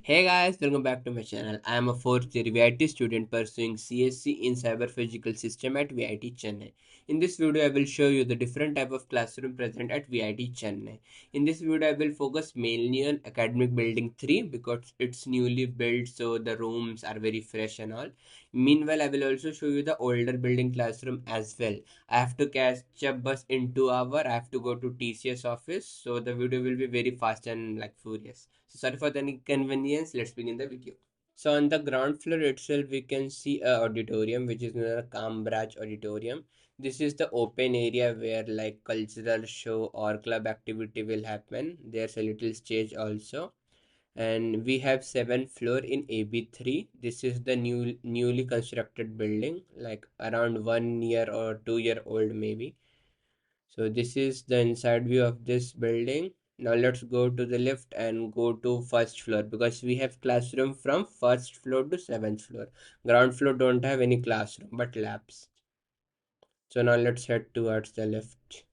Hey guys, welcome back to my channel. I am a fourth year VIT student pursuing CSC in Cyber Physical System at VIT Chennai. In this video, I will show you the different type of classroom present at VIT Chennai. In this video, I will focus mainly on academic building 3 because it's newly built, so the rooms are very fresh and all. Meanwhile, I will also show you the older building classroom as well. I have to catch a bus in 2 hours. I have to go to TCS office, so the video will be very fast and like furious. So sorry for the inconvenience. Let's begin the video. So on the ground floor itself, we can see a auditorium, which is known as Cambridge Auditorium. This is the open area where like cultural show or club activity will happen. There's a little stage also, and we have 7th floor in AB3. This is the newly constructed building, like around 1 year or 2 year old maybe. So this is the inside view of this building. Now let's go to the lift and go to first floor because we have classroom from first floor to 7th floor. Ground floor don't have any classroom but labs. So now let's head towards the lift.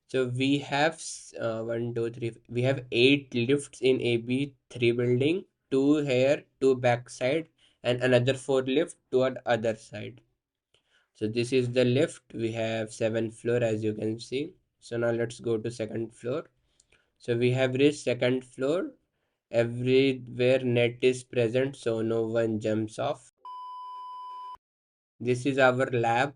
So we have one, two, three. We have 8 lifts in AB3 building. Two here, two backside, and another 4 lift toward other side. So this is the lift. We have 7th floor as you can see. So now let's go to second floor. So we have reached second floor. Everywhere net is present so no one jumps off. This is our lab.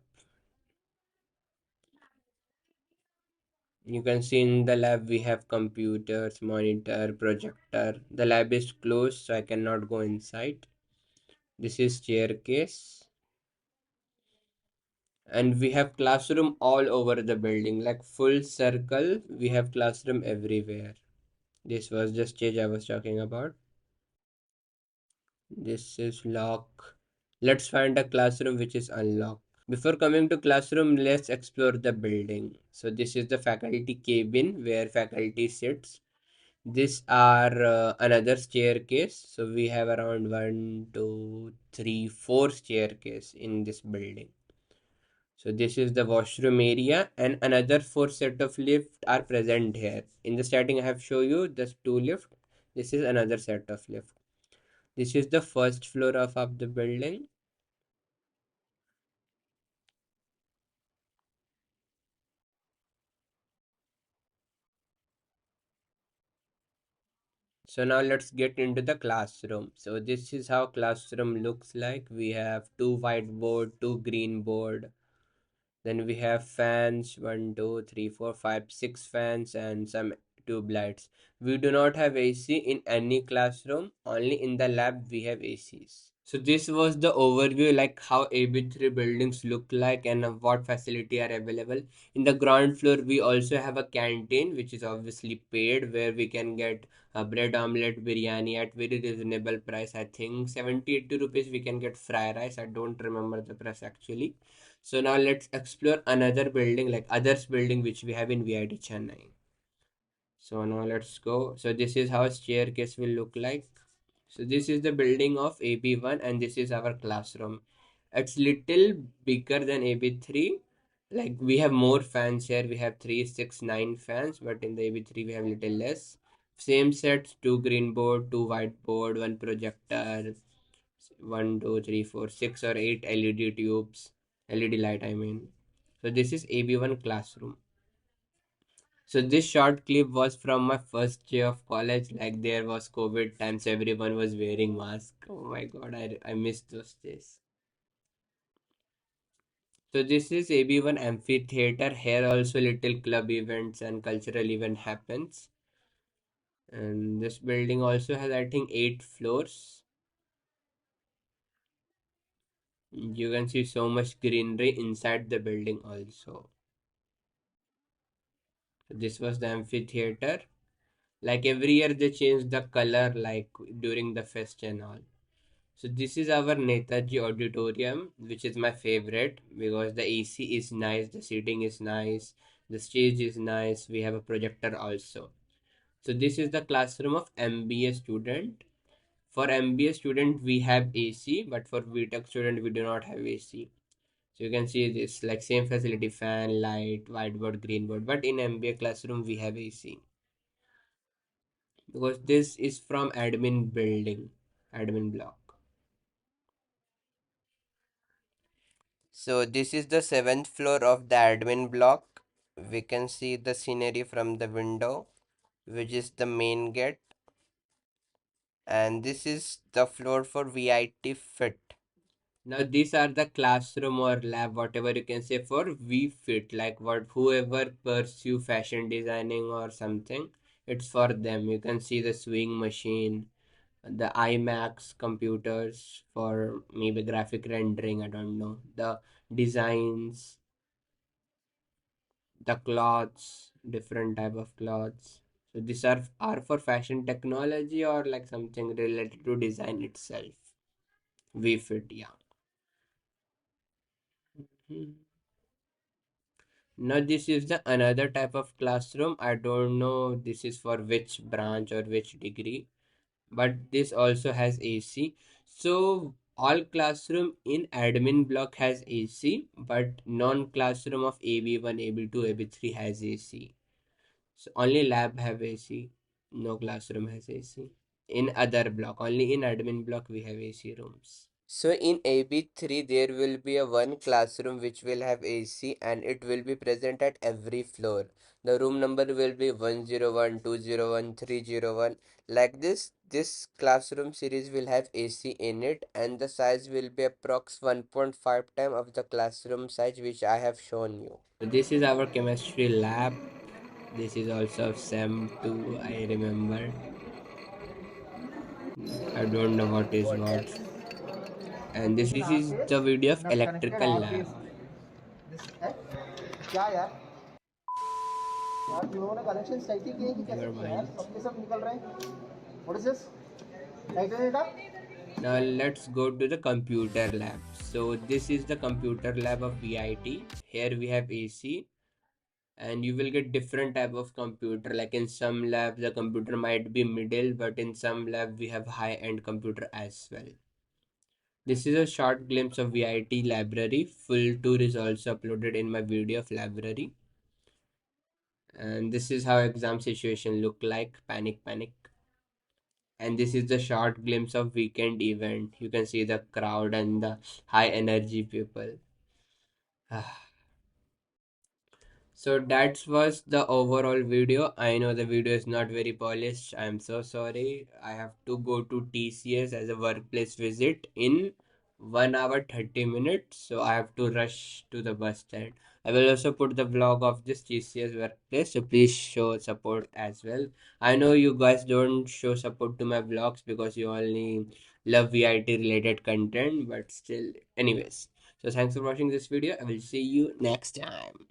You can see in the lab we have computers, monitor, projector. The lab is closed so I cannot go inside. This is staircase. And we have classroom all over the building, like full circle. We have classroom everywhere. This was the stage I was talking about. This is lock. Let's find a classroom which is unlocked. Before coming to classroom, let's explore the building. So this is the faculty cabin where faculty sits. These are another staircase. So we have around one, two, three, four staircase in this building. So this is the washroom area and another 4 set of lift are present here. In the starting I have shown you the 2 lift. This is another set of lift. This is the first floor of the building. So now let's get into the classroom. So this is how classroom looks like. We have 2 whiteboard, 2 green board. Then we have fans, one, two, three, four, five, 6 fans and some tube lights. We do not have AC in any classroom. Only in the lab we have ACs. So this was the overview, like how AB3 buildings look like and what facility are available. In the ground floor, we also have a canteen, which is obviously paid, where we can get a bread omelette biryani at very reasonable price. I think 70-80 rupees we can get fry rice. I don't remember the price actually. So now let's explore another building, like others building which we have in VIT Chennai. So now let's go. So this is how staircase will look like. So this is the building of AB1 and this is our classroom. It's little bigger than AB3. Like we have more fans here. We have 3, 6, 9 fans, but in the AB3 we have little less. Same sets, 2 green board, 2 whiteboard, one projector, one, two, three, four, 6 or 8 LED tubes, LED light I mean. So this is AB1 classroom. So this short clip was from my first day of college. Like there was COVID times, everyone was wearing mask. Oh my god, I missed those days. So this is AB1 amphitheater. Here also little club events and cultural event happens. And this building also has I think 8 floors. You can see so much greenery inside the building also. So this was the amphitheater. Like every year they change the color like during the fest and all. So this is our Netaji auditorium, which is my favorite because the AC is nice, the seating is nice, the stage is nice. We have a projector also. So this is the classroom of MBA student. For MBA student we have AC, but for VTech student we do not have AC. So you can see this like same facility, fan, light, whiteboard, green board. But in MBA classroom we have AC. because this is from admin building, admin block. So this is the seventh floor of the admin block. We can see the scenery from the window, which is the main gate, and this is the floor for VIT fit. Now these are the classroom or lab, whatever you can say for VFit, like what whoever pursue fashion designing or something, it's for them. You can see the sewing machine, the IMAX computers for maybe graphic rendering, I don't know, the designs, the cloths, different type of cloths. So these are for fashion technology or like something related to design itself. VFit, yeah. Mhm. Now this is the another type of classroom. I don't know this is for which branch or which degree, but this also has AC. So all classroom in admin block has AC, but non-classroom of AB1, AB2, AB3 has AC. So only lab have AC. No classroom has AC. In other block, only in admin block we have AC rooms. So in AB3 there will be a one classroom which will have AC and it will be present at every floor. The room number will be 101, 201, 301. Like this classroom series will have AC in it and the size will be approx 1.5 time of the classroom size which I have shown you. So this is our chemistry lab. This is also SEM 2, I remember. I don't know what is what. And this is the video of electrical lab. क्या यार यार तुम लोगों ने connection सही किए कि कैसे Never किया यार mind. सबके सब निकल रहे हैं what is this light Now let's go to the computer lab. So this is the computer lab of VIT. Here we have AC and you will get different type of computer. Like in some labs the computer might be middle, but in some lab we have high end computer as well. This is a short glimpse of VIT library. Full tour is also uploaded in my video of library. And this is how exam situation look like. Panic, panic. And this is the short glimpse of weekend event. You can see the crowd and the high energy people. So that was the overall video. I know the video is not very polished. I am so sorry. I have to go to TCS as a workplace visit in 1 hour 30 minutes. So I have to rush to the bus stand. I will also put the vlog of this TCS workplace. So please show support as well. I know you guys don't show support to my vlogs because you only love VIT related content, but still, anyways. So thanks for watching this video. I will see you next time.